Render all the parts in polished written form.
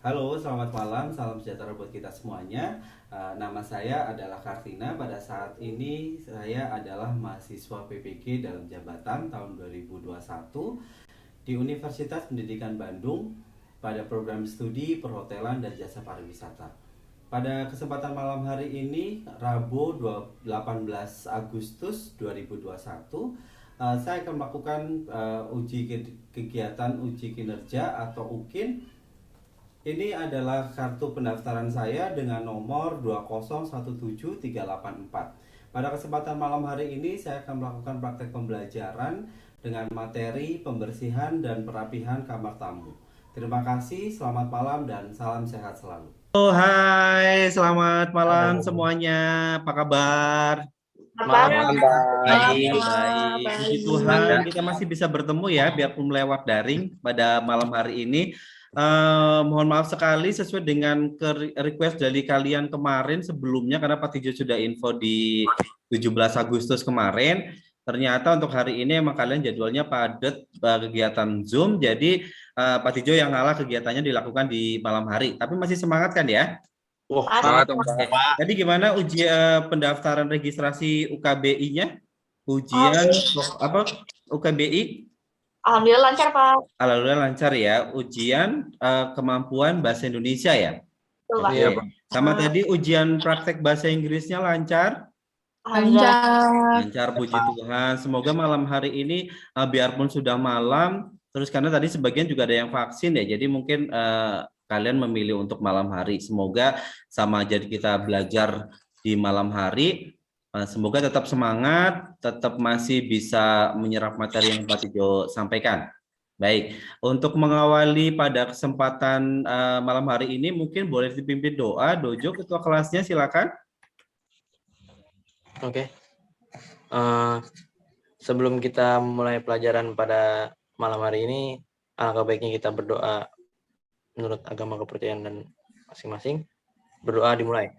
Halo, selamat malam, salam sejahtera buat kita semuanya. Nama saya adalah Kartina. Pada saat ini saya adalah mahasiswa PPG dalam jabatan tahun 2021 di Universitas Pendidikan Bandung pada program studi perhotelan dan jasa pariwisata. Pada kesempatan malam hari ini, Rabu 18 Agustus 2021, saya akan melakukan kegiatan uji kinerja atau UKIN. Ini adalah kartu pendaftaran saya dengan nomor 2017384. Pada kesempatan malam hari ini saya akan melakukan praktek pembelajaran dengan materi pembersihan dan perapihan kamar tamu. Terima kasih, selamat malam dan salam sehat selalu. Oh, hai, selamat malam Halo. semuanya. Apa kabar? Malam, Baik, baik. baik. Puji Tuhan, kita masih bisa bertemu ya, biarpun lewat daring pada malam hari ini. Mohon maaf sekali sesuai dengan request dari kalian kemarin sebelumnya, karena Pak Tijo sudah info di 17 Agustus kemarin. Ternyata untuk hari ini emang kalian jadwalnya padat kegiatan Zoom, jadi Pak Tijo yang ngalah kegiatannya dilakukan di malam hari. Tapi masih semangat kan ya? Wah, Semangat dong, Oke. Pak. Jadi gimana ujian pendaftaran registrasi UKBI-nya? Ujian apa UKBI? Alhamdulillah lancar, Pak. Alhamdulillah lancar ya. Ujian kemampuan bahasa Indonesia ya. Betul, Pak. Iya, Oke. Pak. Sama tadi ujian praktek bahasa Inggrisnya lancar? Alhamdulillah. Lancar, puji Tuhan. Semoga malam hari ini biarpun sudah malam, terus karena tadi sebagian juga ada yang vaksin ya, jadi mungkin kalian memilih untuk malam hari. Semoga sama jadi kita belajar di malam hari. Semoga tetap semangat, tetap masih bisa menyerap materi yang Pak Tijo sampaikan. Baik, untuk mengawali pada kesempatan malam hari ini mungkin boleh dipimpin doa. Dojo, ketua kelasnya silakan. Oke. Sebelum kita mulai pelajaran pada malam hari ini, alangkah baiknya kita berdoa menurut agama kepercayaan dan masing-masing. Berdoa dimulai.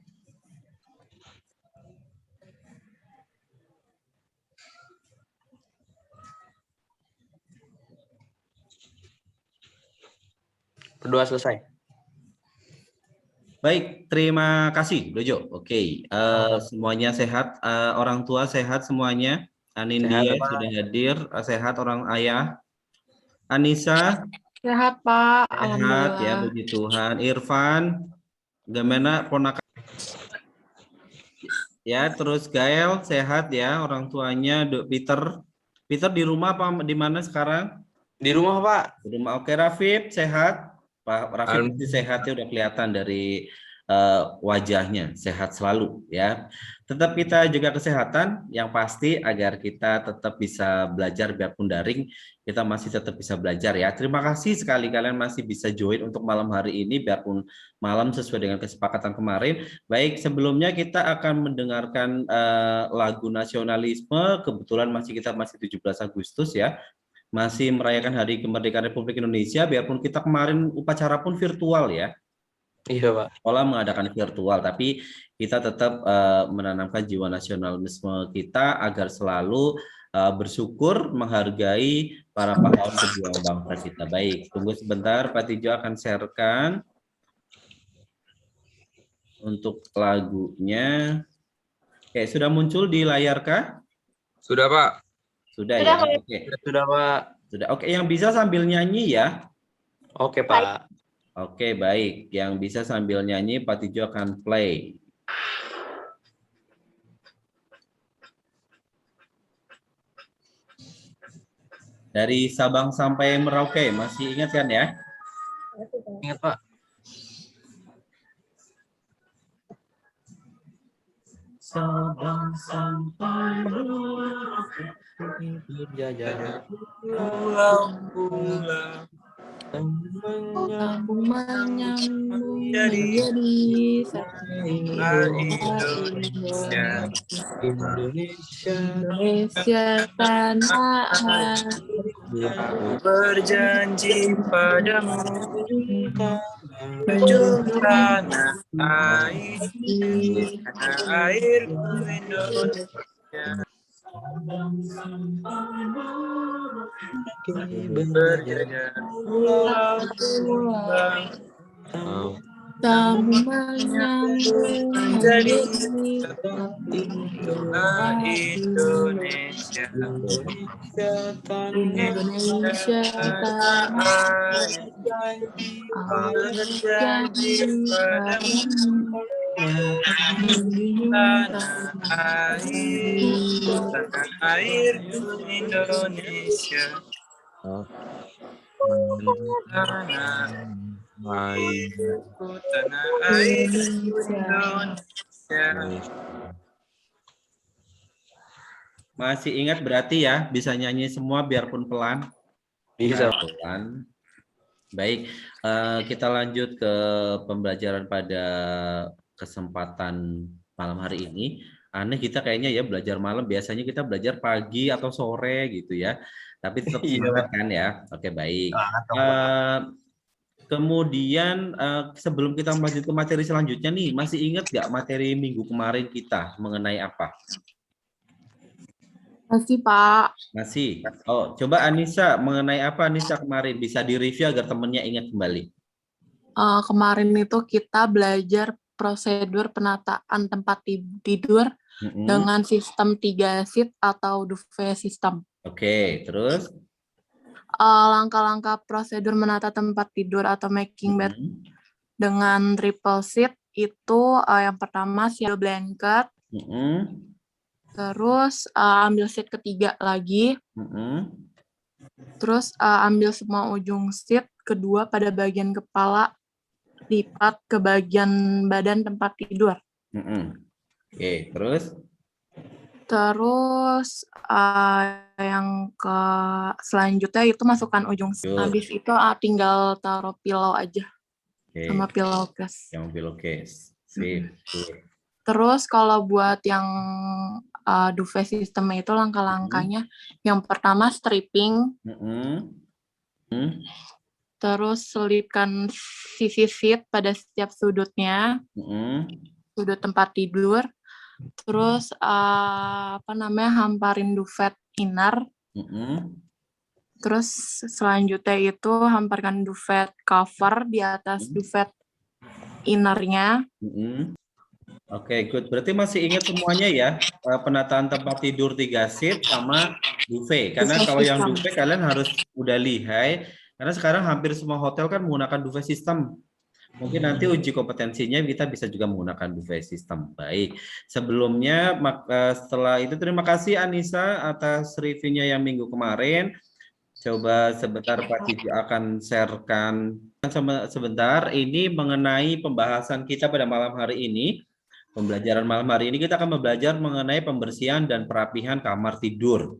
Berdoa selesai. Baik, terima kasih Dojo. Oke, semuanya sehat, orang tua sehat semuanya. Anindya Sehat, Pak. sudah hadir, sehat orang ayah. Anissa Sehat, Pak. sehat ya, puji Tuhan. Irfan, gimana ponakan ya, terus Gael sehat ya, orang tuanya. Peter, Peter di rumah apa di mana sekarang? Di rumah, Pak. Di rumah. Oke, Rafif sehat. Pak Rafif pasti sehat ya, udah kelihatan dari wajahnya, sehat selalu ya. Tetap kita jaga kesehatan yang pasti agar kita tetap bisa belajar biarpun daring, kita masih tetap bisa belajar ya. Terima kasih sekali kalian masih bisa join untuk malam hari ini biarpun malam sesuai dengan kesepakatan kemarin. Baik, sebelumnya kita akan mendengarkan lagu nasionalisme. Kebetulan kita masih 17 Agustus ya, masih merayakan Hari Kemerdekaan Republik Indonesia, biarpun kita kemarin upacara pun virtual ya. Iya, Pak. Sekolah mengadakan virtual, tapi kita tetap menanamkan jiwa nasionalisme kita agar selalu bersyukur, menghargai para pahlawan pejuang bangsa kita. Baik, tunggu sebentar, Pak Tijo akan sharekan untuk lagunya. Oke, sudah muncul di layar kah? Sudah, Pak. Sudah Sudah, ya. Pak. Oke. Sudah, Pak. Sudah. Oke, yang bisa sambil nyanyi ya. Oke, Pak. Oke, baik. Yang bisa sambil nyanyi, Pak Tijo akan play. Dari Sabang sampai Merauke, masih ingat kan ya? Ingat, Pak. Sabang sampai Merauke, Berjajah Pulang-pulang Aku menyambung Jadi menjadi Indonesia. Indonesia tanah air. Berjanji padamu Menjunjung tanah airku Indonesia. Berjajah pulau-pulau tamu menyambut menjadi hari doa Indonesia. Indonesia tanah Berjanji padamu tanah airku Indonesia, tanah airku, tanah airku Indonesia. Masih ingat berarti ya, bisa nyanyi semua biarpun pelan. Bisa. Pelan. Baik, kita lanjut ke pembelajaran pada kesempatan malam hari ini. Aneh kita kayaknya ya belajar malam, biasanya kita belajar pagi atau sore gitu ya. Tapi tetap semangat kan ya. Oke, baik. Kemudian sebelum kita lanjut ke materi selanjutnya nih, masih ingat nggak materi minggu kemarin kita mengenai apa? Masih Pak. Masih. Oh, coba Anissa mengenai apa Anissa kemarin bisa direview agar temennya ingat kembali. Kemarin itu kita belajar prosedur penataan tempat tidur dengan sistem 3 seat atau duvet system. Oke, terus? Langkah-langkah prosedur menata tempat tidur atau making bed dengan triple seat itu yang pertama seal blanket, terus ambil seat ketiga lagi, terus ambil semua ujung seat kedua pada bagian kepala, lipat ke bagian badan tempat tidur. Oke, terus? Terus yang ke selanjutnya itu masukkan ujung seat. Habis itu tinggal taruh pillow aja. Oke. Sama pillowcase. Yang pillowcase. Sip. Terus kalau buat yang duvet system itu langkah-langkahnya, yang pertama stripping, terus selipkan sisi seat pada setiap sudutnya, sudut tempat tidur, terus hamparin duvet inner, terus selanjutnya itu hamparkan duvet cover di atas duvet innernya. Oke, good. Berarti masih ingat semuanya ya, penataan tempat tidur 3 seat sama duvet. Karena kalau yang duvet kalian harus udah lihai, karena sekarang hampir semua hotel kan menggunakan duvet system. Mungkin nanti uji kompetensinya kita bisa juga menggunakan duvet system. Baik, sebelumnya setelah itu terima kasih Anissa atas reviewnya yang minggu kemarin. Coba sebentar Pak Cici akan sharekan sebentar ini mengenai pembahasan kita pada malam hari ini. Pembelajaran malam hari ini kita akan belajar mengenai pembersihan dan perapihan kamar tidur.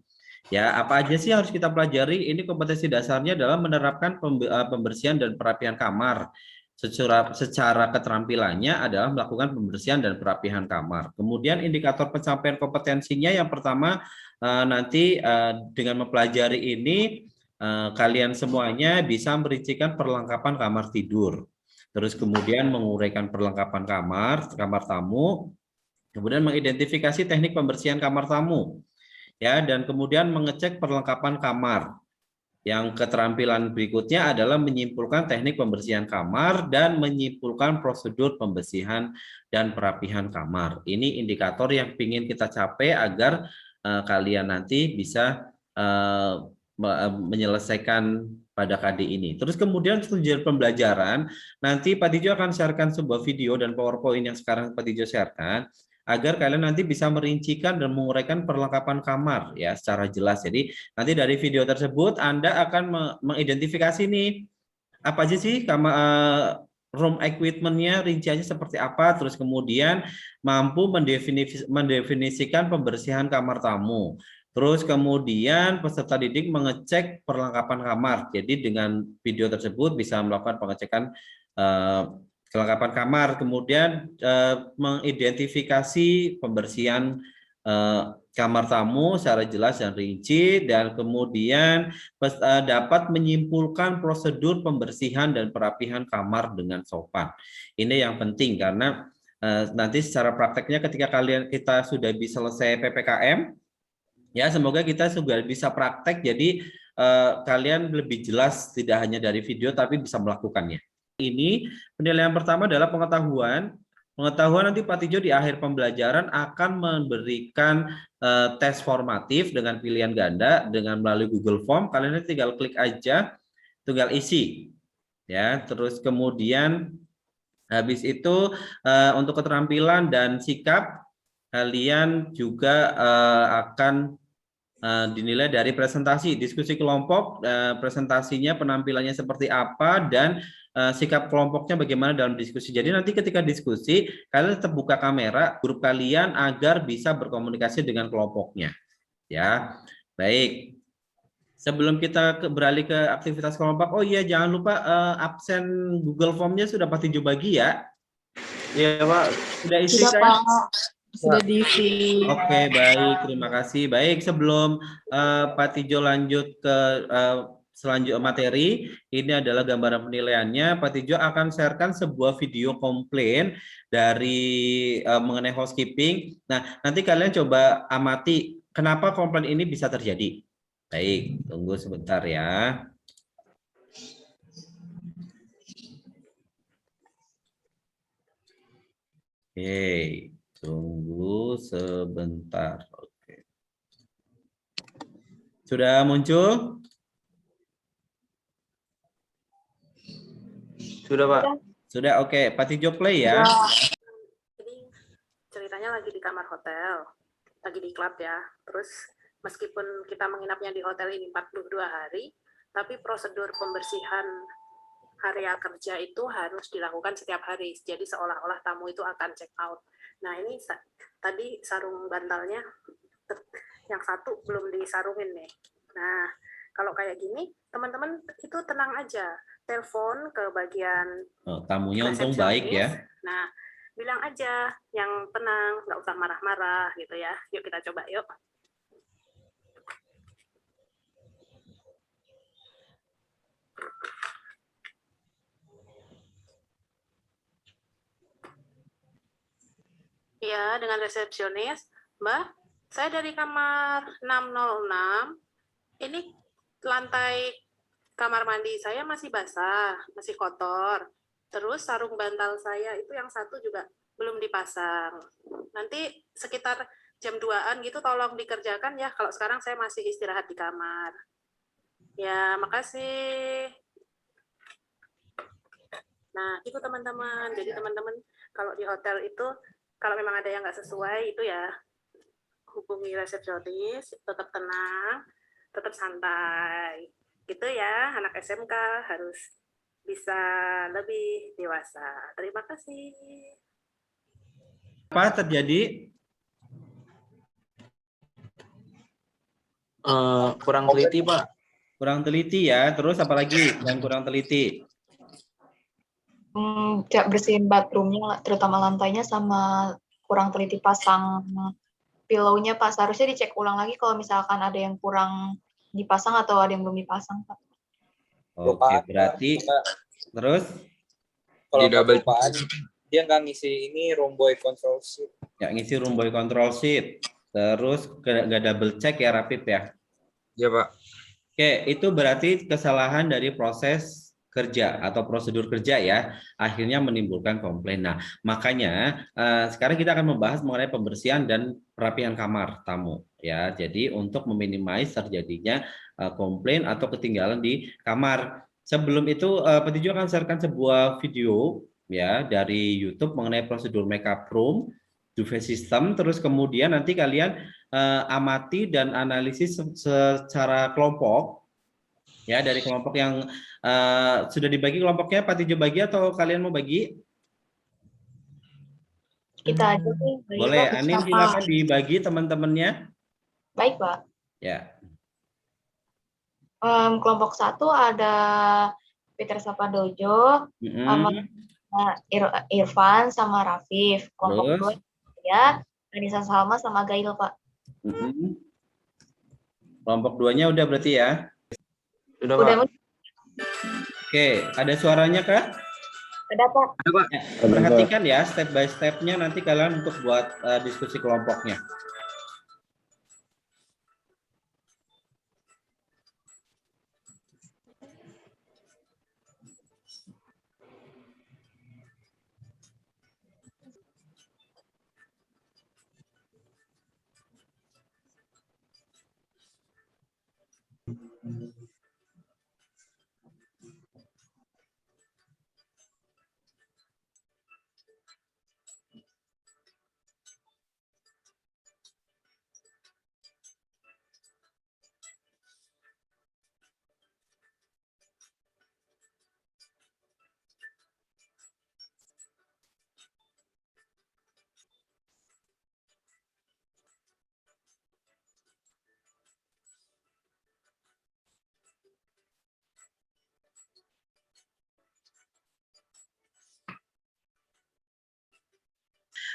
Ya, apa aja sih yang harus kita pelajari? Ini kompetensi dasarnya adalah menerapkan pembersihan dan perapihan kamar. Secara keterampilannya adalah melakukan pembersihan dan perapihan kamar. Kemudian indikator pencapaian kompetensinya yang pertama nanti dengan mempelajari ini kalian semuanya bisa merincikan perlengkapan kamar tidur. Terus kemudian menguraikan perlengkapan kamar tamu, kemudian mengidentifikasi teknik pembersihan kamar tamu, ya, dan kemudian mengecek perlengkapan kamar. Yang keterampilan berikutnya adalah menyimpulkan teknik pembersihan kamar dan menyimpulkan prosedur pembersihan dan perapihan kamar. Ini indikator yang ingin kita capai agar kalian nanti bisa menyelesaikan pada KD ini. Terus kemudian tujuan pembelajaran, nanti Pak Tijo akan sharekan sebuah video dan PowerPoint yang sekarang Pak Tijo sharekan, agar kalian nanti bisa merincikan dan menguraikan perlengkapan kamar ya secara jelas. Jadi nanti dari video tersebut Anda akan mengidentifikasi nih apa aja sih kamar room equipment-nya, rinciannya seperti apa, terus kemudian mampu mendefinisikan pembersihan kamar tamu. Terus kemudian peserta didik mengecek perlengkapan kamar. Jadi dengan video tersebut bisa melakukan pengecekan kelengkapan kamar, kemudian mengidentifikasi pembersihan kamar tamu secara jelas dan rinci, dan kemudian dapat menyimpulkan prosedur pembersihan dan perapihan kamar dengan sopan. Ini yang penting karena nanti secara prakteknya ketika kita sudah bisa selesai PPKM, ya semoga kita juga bisa praktek, jadi kalian lebih jelas tidak hanya dari video tapi bisa melakukannya. Ini penilaian pertama adalah pengetahuan. Pengetahuan nanti Pak Tijo di akhir pembelajaran akan memberikan tes formatif dengan pilihan ganda dengan melalui Google Form. Kalian tinggal klik aja, tinggal isi. Ya, terus kemudian habis itu untuk keterampilan dan sikap kalian juga akan dinilai dari presentasi, diskusi kelompok, presentasinya penampilannya seperti apa, dan sikap kelompoknya bagaimana dalam diskusi. Jadi nanti ketika diskusi, kalian tetap buka kamera, grup kalian agar bisa berkomunikasi dengan kelompoknya. Ya, baik. Sebelum kita beralih ke aktivitas kelompok, oh iya jangan lupa absen Google Form-nya sudah pasti bagi ya. Iya Pak. Sudah isi Sudah, kan? Pak. Sudah diisi. Oke, baik, terima kasih. Baik, sebelum Pak Tijo lanjut ke selanjutnya materi, ini adalah gambaran penilaiannya. Pak Tijo akan sharekan sebuah video komplain dari mengenai housekeeping. Nah, nanti kalian coba amati kenapa komplain ini bisa terjadi. Baik, tunggu sebentar ya. Oke. Tunggu sebentar. Oke. Sudah muncul? Sudah Pak. Sudah, oke. Pak Tijo play ya. Ini ceritanya lagi di kamar hotel, lagi di klub ya. Terus meskipun kita menginapnya di hotel ini 42 hari, tapi prosedur pembersihan area kerja itu harus dilakukan setiap hari. Jadi seolah-olah tamu itu akan check out. Nah ini tadi sarung bantalnya yang satu belum disarungin nih. Nah kalau kayak gini teman-teman itu tenang aja, telepon ke bagian tamunya untung baik ya. Nah bilang aja yang tenang, nggak usah marah-marah gitu ya. Yuk kita coba yuk. Ya, dengan resepsionis, Mbak, saya dari kamar 606. Ini lantai kamar mandi saya masih basah, masih kotor. Terus sarung bantal saya itu yang satu juga belum dipasang. Nanti sekitar jam 2-an gitu tolong dikerjakan ya. Kalau sekarang saya masih istirahat di kamar. Ya, makasih. Nah, itu teman-teman. Jadi teman-teman kalau di hotel itu kalau memang ada yang nggak sesuai itu ya hubungi resepsionis, tetap tenang, tetap santai. Gitu ya, anak SMK harus bisa lebih dewasa. Terima kasih. Apa terjadi? Kurang teliti Pak. Kurang teliti ya. Terus apa lagi yang kurang teliti? Tidak bersihin bathroomnya, terutama lantainya, sama kurang teliti pasang pillow-nya Pak. Seharusnya dicek ulang lagi kalau misalkan ada yang kurang dipasang atau ada yang belum dipasang Pak. Oke, berarti terus Kalau double dia nggak ngisi ini room boy control sheet. ya ngisi room boy control sheet. Terus nggak double check ya Rapid ya. Ya Pak. Oke, itu berarti kesalahan dari proses kerja atau prosedur kerja ya, akhirnya menimbulkan komplain. Nah, makanya sekarang kita akan membahas mengenai pembersihan dan perapian kamar tamu ya. Jadi untuk meminimais terjadinya komplain atau ketinggalan di kamar. Sebelum itu Pak Tijo akan sharekan sebuah video ya dari YouTube mengenai prosedur makeup room, duvet system, terus kemudian nanti kalian amati dan analisis secara kelompok ya, dari kelompok yang sudah dibagi kelompoknya. Pak Tijo bagi atau kalian mau bagi? Kita aja nih. Boleh, Anin silakan dibagi teman-temannya. Baik Pak. Ya. Kelompok 1 ada Peter Sapadojo, sama Irfan sama Rafif. Kelompok 2 ya Anissa Salma sama Gail Pak. Kelompok 2-nya udah berarti ya? Sudah Pak. Oke, ada suaranya kah? Ada Pak. Ada Pak. Ya, perhatikan ya step by step-nya nanti kalian untuk buat diskusi kelompoknya.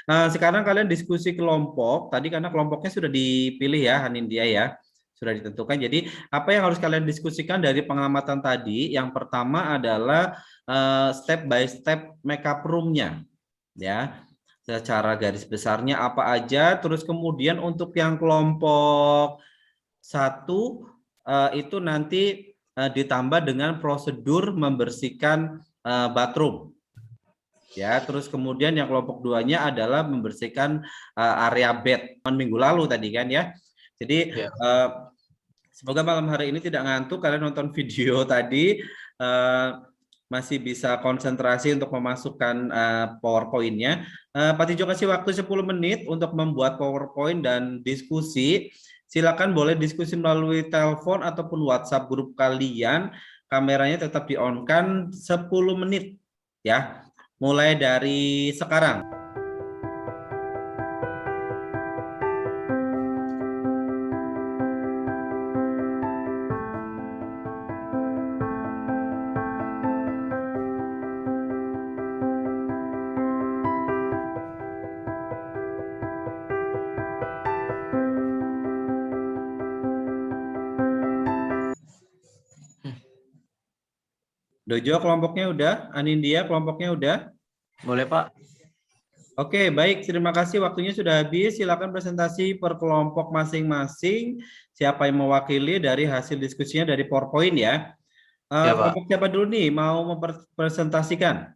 Nah, sekarang kalian diskusi kelompok. Tadi karena kelompoknya sudah dipilih ya, Hanindya ya. Sudah ditentukan. Jadi, apa yang harus kalian diskusikan dari pengamatan tadi? Yang pertama adalah step by step makeup room-nya. Ya. Secara garis besarnya apa aja, terus kemudian untuk yang kelompok 1 itu nanti ditambah dengan prosedur membersihkan bathroom. Ya, terus kemudian yang kelompok 2-nya adalah membersihkan area bed minggu lalu tadi kan ya. Jadi semoga malam hari ini tidak ngantuk, kalian nonton video tadi masih bisa konsentrasi untuk memasukkan PowerPoint-nya. Pak Tijo kasih waktu 10 menit untuk membuat PowerPoint dan diskusi. Silakan boleh diskusi melalui telepon ataupun WhatsApp grup kalian. Kameranya tetap di-on-kan 10 menit ya. Mulai dari sekarang. Dojo kelompoknya udah, Anindya kelompoknya udah? Boleh, Pak. Oke, baik. Terima kasih. Waktunya sudah habis. Silakan presentasi per kelompok masing-masing. Siapa yang mewakili dari hasil diskusinya dari PowerPoint ya. Ya, Pak. Kelompok siapa dulu nih mau mempresentasikan?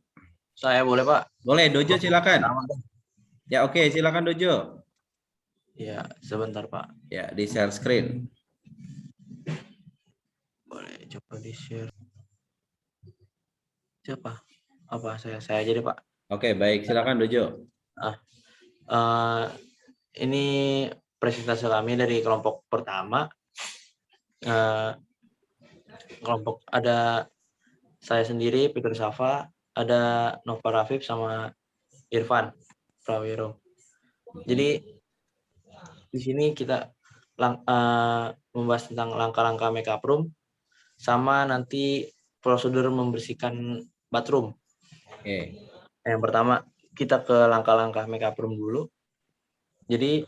Saya boleh, Pak. Boleh, Dojo silakan. Pertama, dong. Ya, oke, silakan Dojo. Ya, sebentar, Pak. Ya, di share screen. Boleh coba di-share. Siapa? Apa saya aja deh, Pak. Oke, baik. Silakan Dojo. Ini presentasi kami dari kelompok pertama. Kelompok ada saya sendiri, Peter Safa, ada Nova Rafif sama Irfan Prawiro. Jadi di sini kita membahas tentang langkah-langkah makeup room sama nanti prosedur membersihkan bathroom. Oke. Yang pertama kita ke langkah-langkah makeup room dulu. Jadi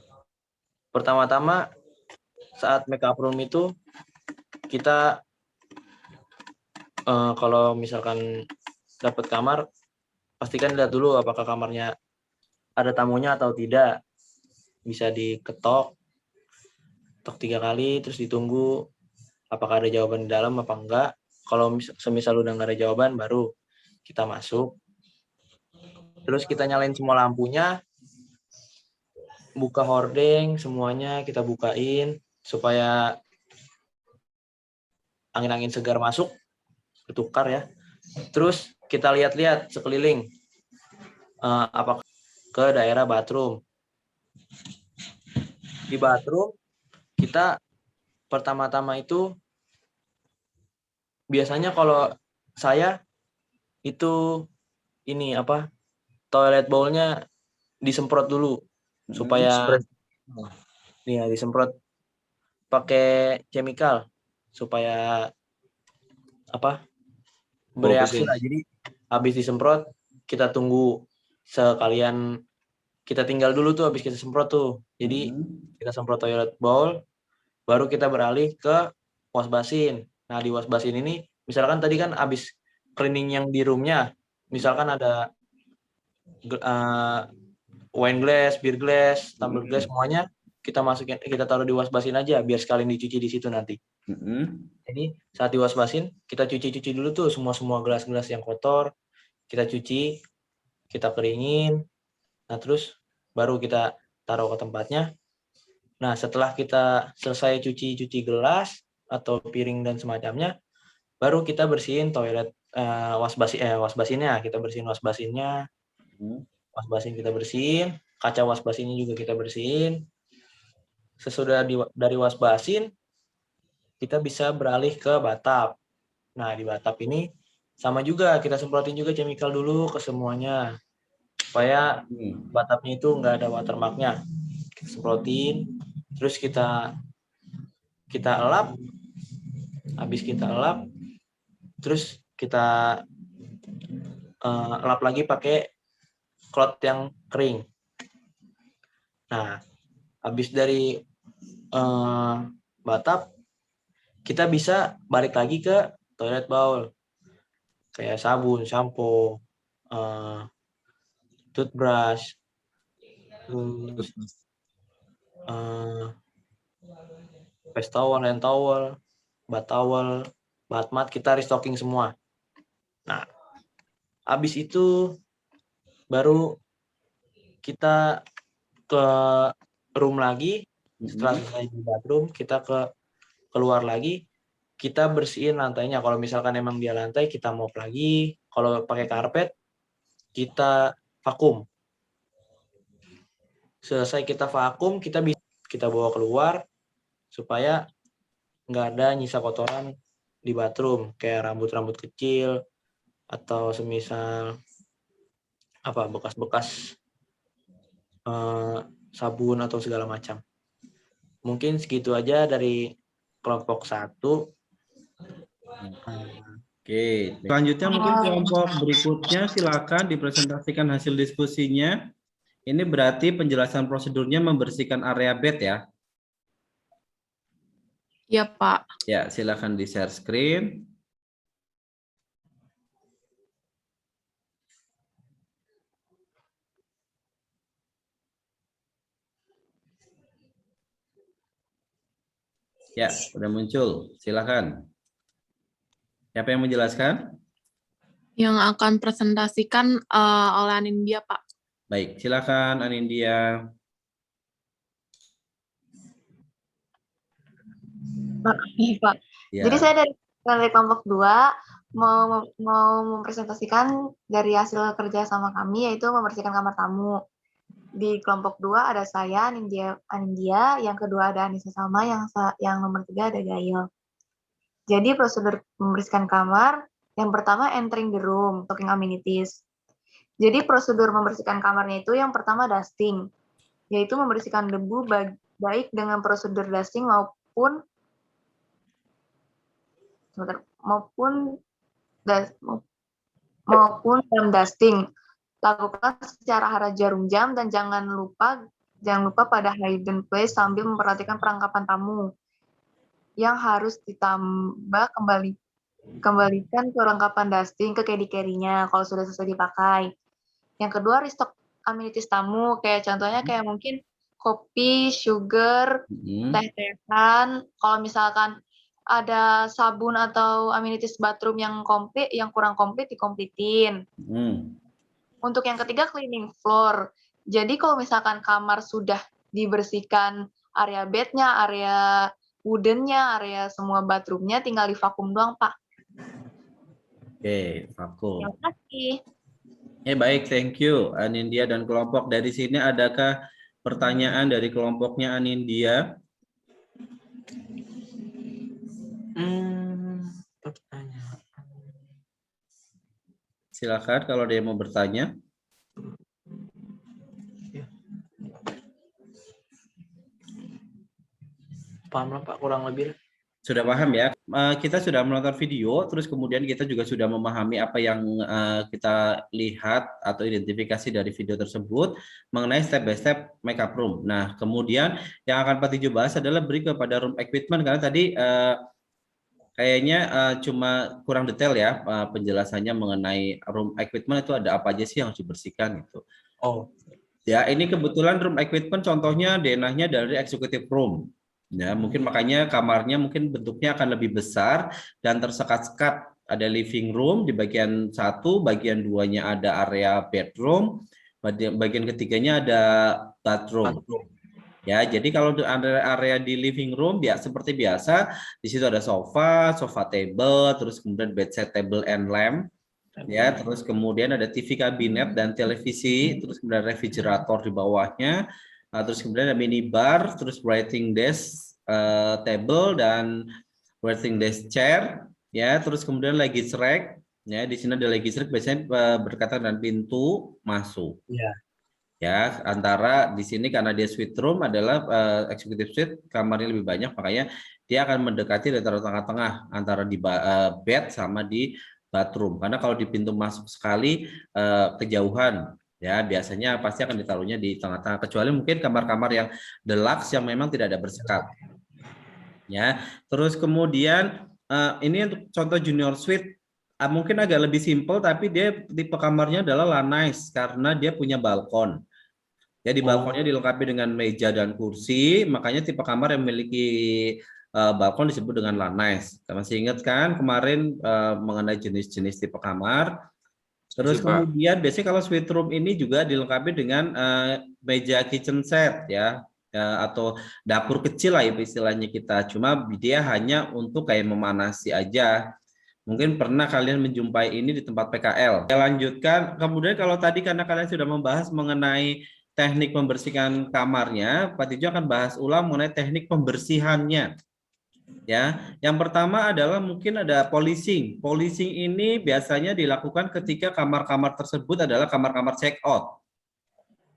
pertama-tama saat makeup room itu kita kalau misalkan dapat kamar, pastikan lihat dulu apakah kamarnya ada tamunya atau tidak. Bisa diketok 3 kali, terus ditunggu apakah ada jawaban di dalam apa enggak. Kalau semisal udah nggak ada jawaban, baru kita masuk. Terus kita nyalain semua lampunya, buka hordeng, semuanya kita bukain supaya angin-angin segar masuk, bertukar ya. Terus kita lihat-lihat sekeliling, apakah ke daerah bathroom. Di bathroom kita pertama-tama itu biasanya kalau saya itu ini toilet bowl-nya disemprot dulu supaya disemprot pakai chemical supaya bereaksi lah. Jadi habis disemprot kita tunggu sekalian, kita tinggal dulu tuh habis kita semprot tuh. Jadi kita semprot toilet bowl, baru kita beralih ke wash basin. Nah, di wash basin ini misalkan tadi kan habis cleaning yang di roomnya, misalkan ada wine glass, beer glass, tumbler glass, semuanya kita masukin, kita taruh di wash basin aja biar sekalian dicuci di situ nanti. Jadi saat di wash basin kita cuci dulu tuh semua gelas-gelas yang kotor, kita cuci, kita keringin. Nah, terus baru kita taruh ke tempatnya. Nah, setelah kita selesai cuci gelas, atau piring dan semacamnya, baru kita bersihin toilet wash basinnya, kita bersihin wash basinnya. Wash basin kita bersihin, kaca wash basinnya juga kita bersihin. Sesudah dari wash basin, kita bisa beralih ke batap. Nah, di batap ini sama juga, kita semprotin juga chemical dulu ke semuanya. Supaya batapnya itu nggak ada watermarknya. Kita semprotin, terus kita elap. Habis kita elap, terus kita elap lagi pakai cloth yang kering. Nah, habis dari batap, kita bisa balik lagi ke toilet bowl. Kayak sabun, shampoo, toothbrush, terus face towel, hand towel, bath towel, bath mat, kita restocking semua. Nah, habis itu baru kita ke room lagi. Setelah selesai di bathroom, kita keluar lagi, kita bersihin lantainya. Kalau misalkan emang dia lantai, kita mop lagi. Kalau pakai karpet, kita vakum. Selesai kita vakum, kita bawa keluar supaya nggak ada nyisa kotoran di bathroom, kayak rambut-rambut kecil atau semisal bekas-bekas sabun atau segala macam. Mungkin segitu aja dari kelompok 1. Oke, selanjutnya mungkin kelompok berikutnya silakan dipresentasikan hasil diskusinya. Ini berarti penjelasan prosedurnya membersihkan area bed ya. Iya, Pak. Ya, silakan di share screen. Ya, sudah muncul. Silakan. Siapa yang menjelaskan? Yang akan presentasikan oleh Anindya, Pak. Baik, silakan Anindya. Makasih, Pak. Ya. Jadi saya dari kelompok 2 mau mempresentasikan dari hasil kerja sama kami, yaitu membersihkan kamar tamu. Di kelompok 2 ada saya, Anindya, yang kedua ada Anissa Salma, yang nomor 3 ada Gail. Jadi prosedur membersihkan kamar, yang pertama entering the room, talking amenities. Jadi prosedur membersihkan kamarnya itu yang pertama dusting, yaitu membersihkan debu baik dengan prosedur dusting maupun dalam dusting. Lakukan secara arah jarum jam dan jangan lupa pada hidden place sambil memperhatikan perlengkapan tamu yang harus ditambah kembalikan perlengkapan dusting ke carry-nya kalau sudah selesai dipakai. Yang kedua, restock amenities tamu, kayak contohnya kayak mungkin kopi, sugar, teh-tehan. Kalau misalkan ada sabun atau amenities bathroom yang kurang komplit, dikomplitin. Untuk yang ketiga, cleaning floor. Jadi kalau misalkan kamar sudah dibersihkan area bednya, area woodennya, area semua bathroomnya, tinggal di vakum doang, Pak. Oke, vakum. Terima kasih. Baik, thank you Anindya dan kelompok. Dari sini adakah pertanyaan dari kelompoknya Anindya? Pertanyaan. Silakan kalau dia mau bertanya. Paham lah, Pak, kurang lebih. Sudah paham ya? Kita sudah menonton video, terus kemudian kita juga sudah memahami apa yang kita lihat atau identifikasi dari video tersebut mengenai step by step makeup room. Nah, kemudian yang akan Pak Tijo bahas adalah beri kepada room equipment, karena tadi kayaknya cuma kurang detail ya penjelasannya mengenai room equipment itu ada apa aja sih yang harus dibersihkan itu. Oh. Ya, ini kebetulan room equipment contohnya denahnya dari executive room. Ya, mungkin makanya kamarnya mungkin bentuknya akan lebih besar dan tersekat-sekat. Ada living room di bagian 1, bagian 2-nya ada area bedroom, bagian ketiganya ada bathroom. Ya, jadi kalau ada area di living room ya seperti biasa, di situ ada sofa table, terus kemudian bedside table and lamp, ya, terus kemudian ada TV kabinet dan televisi, terus kemudian refrigerator di bawahnya, terus kemudian ada minibar, terus writing desk table dan writing desk chair, ya, terus kemudian luggage rack, ya, di sini ada luggage rack biasanya berdekatan dengan pintu masuk. Iya. Ya, antara di sini karena dia suite room adalah executive suite, kamarnya lebih banyak, makanya dia akan mendekati di tengah-tengah antara di bed sama di bathroom. Karena kalau di pintu masuk sekali kejauhan, ya biasanya pasti akan ditaruhnya di tengah-tengah, kecuali mungkin kamar-kamar yang deluxe yang memang tidak ada bersekat. Ya, terus kemudian ini untuk contoh junior suite. Mungkin agak lebih simpel, tapi dia tipe kamarnya adalah lanais karena dia punya balkon. Ya, di balkonnya dilengkapi dengan meja dan kursi, makanya tipe kamar yang memiliki balkon disebut dengan lanais. Masih ingat kan kemarin mengenai jenis-jenis tipe kamar? Terus kemudian biasanya kalau suite room ini juga dilengkapi dengan meja kitchen set ya, atau dapur kecil lah istilahnya kita. Cuma dia hanya untuk kayak memanasi aja. Mungkin pernah kalian menjumpai ini di tempat PKL. Saya lanjutkan. Kemudian kalau tadi karena kalian sudah membahas mengenai teknik membersihkan kamarnya, Pak Tijo akan bahas ulang mengenai teknik pembersihannya. Ya, yang pertama adalah mungkin ada polishing. Polishing ini biasanya dilakukan ketika kamar-kamar tersebut adalah kamar-kamar check out.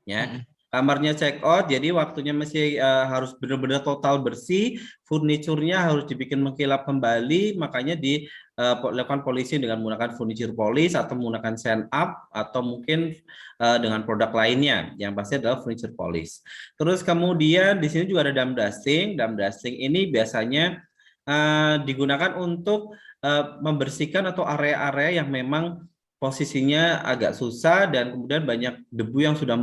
Ya. Kamarnya check out, jadi waktunya masih harus benar-benar total bersih, furniturnya harus dibikin mengkilap kembali, makanya dilakukan polishing dengan menggunakan furniture polish atau menggunakan sand up atau mungkin dengan produk lainnya, yang pasti adalah furniture polish. Terus kemudian di sini juga ada dam dusting. Dam dusting ini biasanya digunakan untuk membersihkan atau area-area yang memang posisinya agak susah dan kemudian banyak debu yang sudah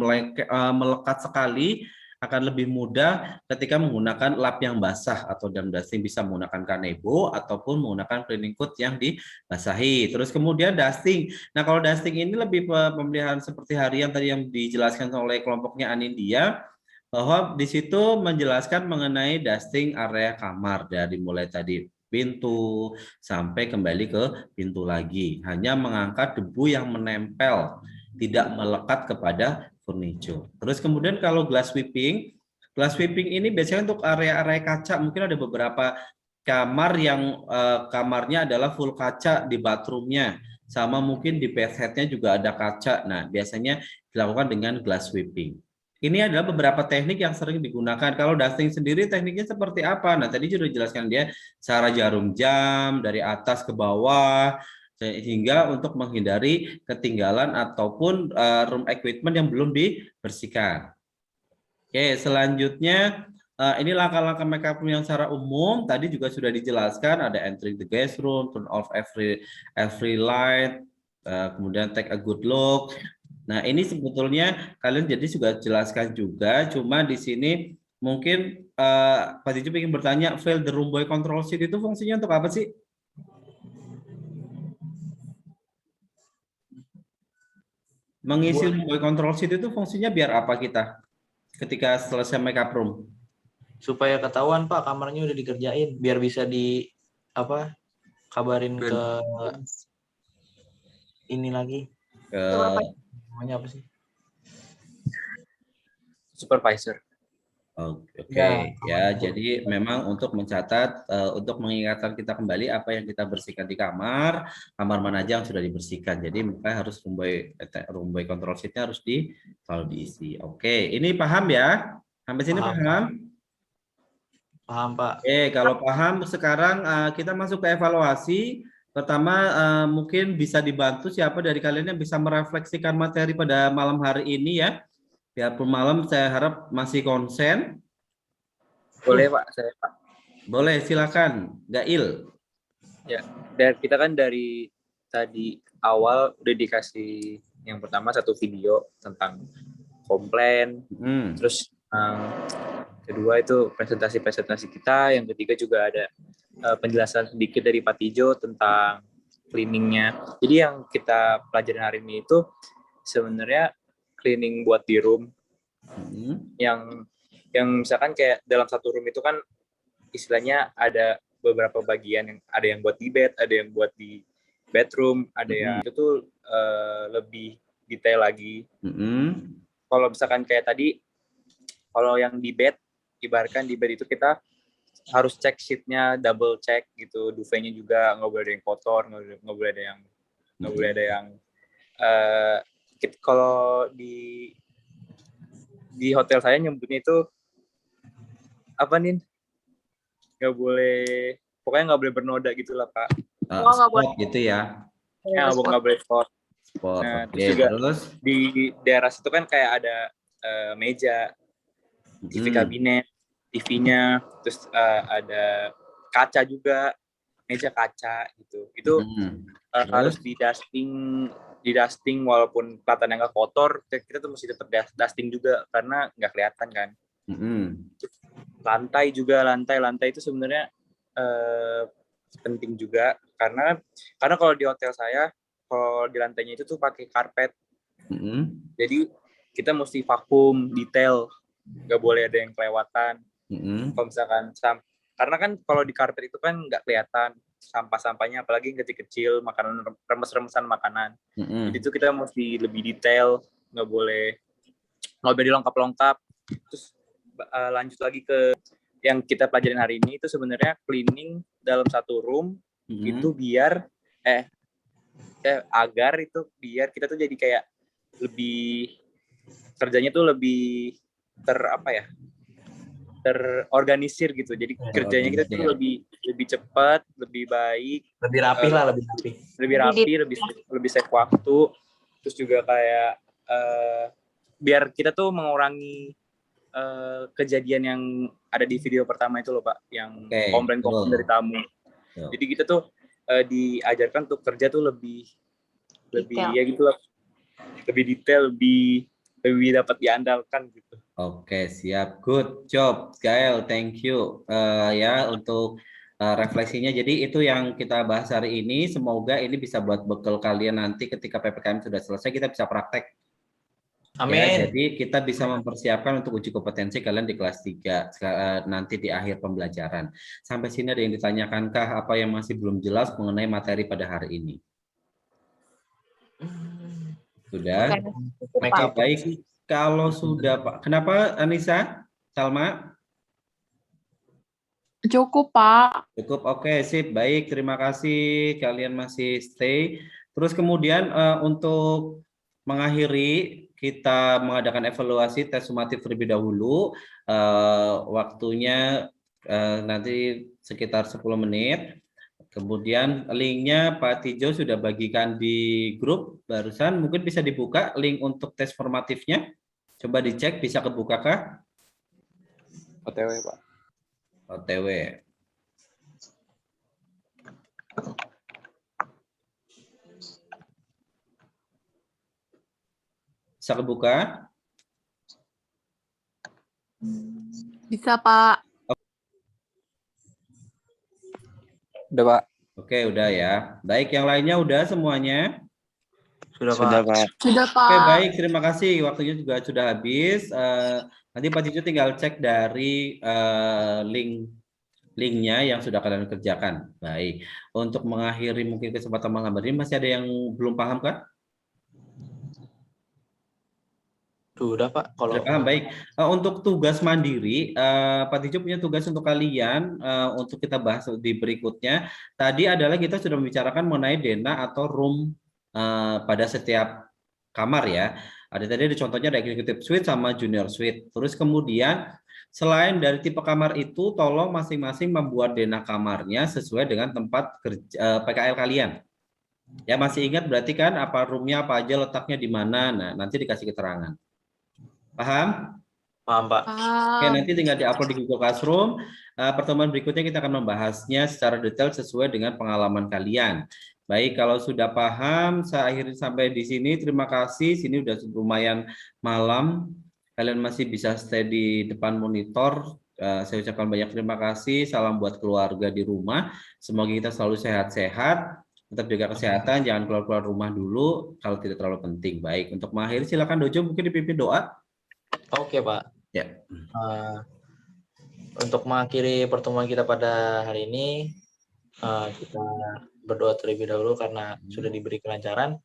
melekat sekali, akan lebih mudah ketika menggunakan lap yang basah atau dam dusting, bisa menggunakan kanebo ataupun menggunakan cleaning coat yang dibasahi. Terus kemudian dusting. Nah, kalau dusting ini lebih pemeliharaan seperti harian tadi yang dijelaskan oleh kelompoknya Anindya, bahwa di situ menjelaskan mengenai dusting area kamar dari mulai tadi pintu sampai kembali ke pintu lagi, hanya mengangkat debu yang menempel, tidak melekat kepada furniture. Terus kemudian kalau glass sweeping ini biasanya untuk area-area kaca. Mungkin ada beberapa kamar yang kamarnya adalah full kaca di bathroomnya, sama mungkin di bathheadnya juga ada kaca. Nah, biasanya dilakukan dengan glass sweeping. Ini adalah beberapa teknik yang sering digunakan. Kalau dusting sendiri tekniknya seperti apa? Nah, tadi sudah dijelaskan dia cara jarum jam dari atas ke bawah, sehingga untuk menghindari ketinggalan ataupun room equipment yang belum dibersihkan. Oke, selanjutnya ini langkah-langkah makeup room yang secara umum tadi juga sudah dijelaskan. Ada entering the guest room, turn off every light, kemudian take a good look. Nah, ini sebetulnya kalian jadi sudah jelaskan juga, cuma di sini mungkin Pak Tijo ingin bertanya, fail the room boy control sheet itu fungsinya untuk apa sih? Mengisi room boy control sheet itu fungsinya biar apa kita ketika selesai makeup room? Supaya ketahuan Pak kamarnya udah dikerjain, biar bisa kabarin ke ini lagi. Namanya apa sih? Supervisor. Oke. Ya, jadi memang untuk mencatat, untuk mengingatkan kita kembali apa yang kita bersihkan di kamar mana aja yang sudah dibersihkan. Jadi makanya harus room boy control sheet-nya harus selalu diisi. Oke, ini paham ya? Sampai sini paham? Paham Pak. Oke, kalau paham sekarang kita masuk ke evaluasi. Pertama, mungkin bisa dibantu siapa dari kalian yang bisa merefleksikan materi pada malam hari ini ya. Biarpun malam, saya harap masih konsen. Boleh Pak, saya Pak. Boleh, silakan. Gail. Ya, dan kita kan dari tadi awal udah dikasih yang pertama satu video tentang komplain, terus kedua itu presentasi kita, yang ketiga juga ada penjelasan sedikit dari Pak Tijo tentang cleaningnya. Jadi yang kita pelajarin hari ini itu sebenarnya cleaning buat di room yang yang misalkan kayak dalam satu room itu kan istilahnya ada beberapa bagian, yang ada yang buat di bed, ada yang buat di bedroom, ada yang itu tuh lebih detail lagi. Kalau misalkan kayak tadi, kalau yang di bed, ibaratkan di bed itu kita harus cek sheetnya, double check gitu, duvetnya juga nggak boleh ada yang kotor, nggak boleh ada yang kalau di hotel saya nyebutnya itu apa nih? Nggak boleh, pokoknya nggak boleh bernoda gitulah Pak. nggak boleh Gitu ya. Ya, nggak boleh spot. Nah, terus juga di daerah situ kan kayak ada meja, TV kabinet, TV-nya, terus ada kaca juga, meja kaca gitu. Itu harus di dusting walaupun kelihatannya nggak kotor, kita tuh mesti tetap dusting juga karena nggak kelihatan kan. Lantai itu sebenarnya penting juga karena kalau di hotel saya, kalau di lantainya itu tuh pakai karpet. Jadi kita mesti vakum detail, nggak boleh ada yang kelewatan. Kalau misalkan karena kan kalau di karpet itu kan nggak kelihatan sampah-sampahnya, apalagi yang kecil-kecil, makanan, remes-remesan makanan. Jadi itu kita mesti lebih detail, nggak boleh dilengkap-lengkap. Terus lanjut lagi ke yang kita pelajarin hari ini, itu sebenarnya cleaning dalam satu room itu biar agar itu biar kita tuh jadi kayak lebih kerjanya tuh lebih terorganisir gitu. Jadi kerjanya kita tuh lebih cepat, lebih baik, lebih rapi lah, lebih save waktu. Terus juga kayak biar kita tuh mengurangi kejadian yang ada di video pertama itu loh Pak, yang komplain dari tamu. Jadi kita tuh diajarkan untuk kerja tuh lebih ya gitu lah, lebih detail, lebih dapat diandalkan gitu. Oke, siap, good job Gael, thank you ya untuk refleksinya. Jadi itu yang kita bahas hari ini, semoga ini bisa buat bekal kalian nanti ketika PPKM sudah selesai, kita bisa praktek. Amin. Ya, jadi kita bisa mempersiapkan untuk uji kompetensi kalian di kelas 3 nanti di akhir pembelajaran. Sampai sini ada yang ditanyakankah, apa yang masih belum jelas mengenai materi pada hari ini? Sudah? Oke, baik. Kalau sudah Pak, kenapa Anissa? Salma? Cukup Pak. Cukup, oke, sip, baik, terima kasih kalian masih stay. Terus kemudian untuk mengakhiri, kita mengadakan evaluasi tes sumatif terlebih dahulu. Waktunya nanti sekitar 10 menit. Kemudian linknya Pak Tijo sudah bagikan di grup barusan, mungkin bisa dibuka link untuk tes formatifnya. Coba dicek, bisa kebukakah? OTW Pak. OTW. Bisa kebuka? Bisa Pak. Udah Pak. Oke, udah ya. Baik, yang lainnya udah semuanya? Sudah Pak. Sudah Pak. Oke, baik, terima kasih. Waktunya juga sudah habis. Nanti Pak Cicu tinggal cek dari linknya yang sudah kalian kerjakan. Baik, untuk mengakhiri mungkin kesempatan malam hari ini, masih ada yang belum paham kah? Sudah Pak. Kalau paham, baik. Untuk tugas mandiri, Pak Tijo punya tugas untuk kalian untuk kita bahas di berikutnya. Tadi adalah kita sudah membicarakan mengenai denah atau room pada setiap kamar ya. Tadi ada contohnya ada executive suite sama junior suite. Terus kemudian selain dari tipe kamar itu, tolong masing-masing membuat denah kamarnya sesuai dengan tempat kerja, PKL kalian. Ya, masih ingat berarti kan apa roomnya apa aja, letaknya di mana. Nah, nanti dikasih keterangan. Paham? Paham Pak. Oke, nanti tinggal diupload di Google Classroom. Pertemuan berikutnya kita akan membahasnya secara detail sesuai dengan pengalaman kalian. Baik, kalau sudah paham, saya akhiri sampai di sini. Terima kasih. Sini udah lumayan malam. Kalian masih bisa stay di depan monitor. Saya ucapkan banyak terima kasih. Salam buat keluarga di rumah. Semoga kita selalu sehat-sehat. Tetap jaga kesehatan. Jangan keluar-keluar rumah dulu kalau tidak terlalu penting. Baik, untuk mengakhiri silakan Dojo mungkin dipimpin doa. Oke Pak. Ya. untuk mengakhiri pertemuan kita pada hari ini, kita berdoa terlebih dahulu karena sudah diberi kelancaran.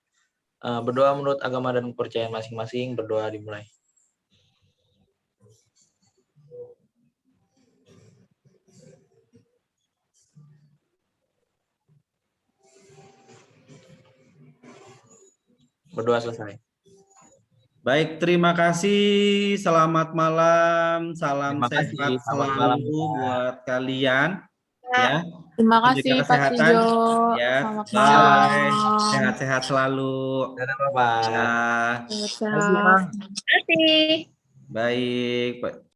Berdoa menurut agama dan kepercayaan masing-masing, berdoa dimulai. Berdoa selesai. Baik, terima kasih. Selamat malam. Salam Terima kasih. sehat Selamat malam. selalu buat kalian. Ya. Terima Menjaga kasih Pak kesehatan. Tijo. Ya. Selamat Bye. malam. Sehat-sehat selalu. Dadah, Bapak. Ya. Sehat-sehat. Baik.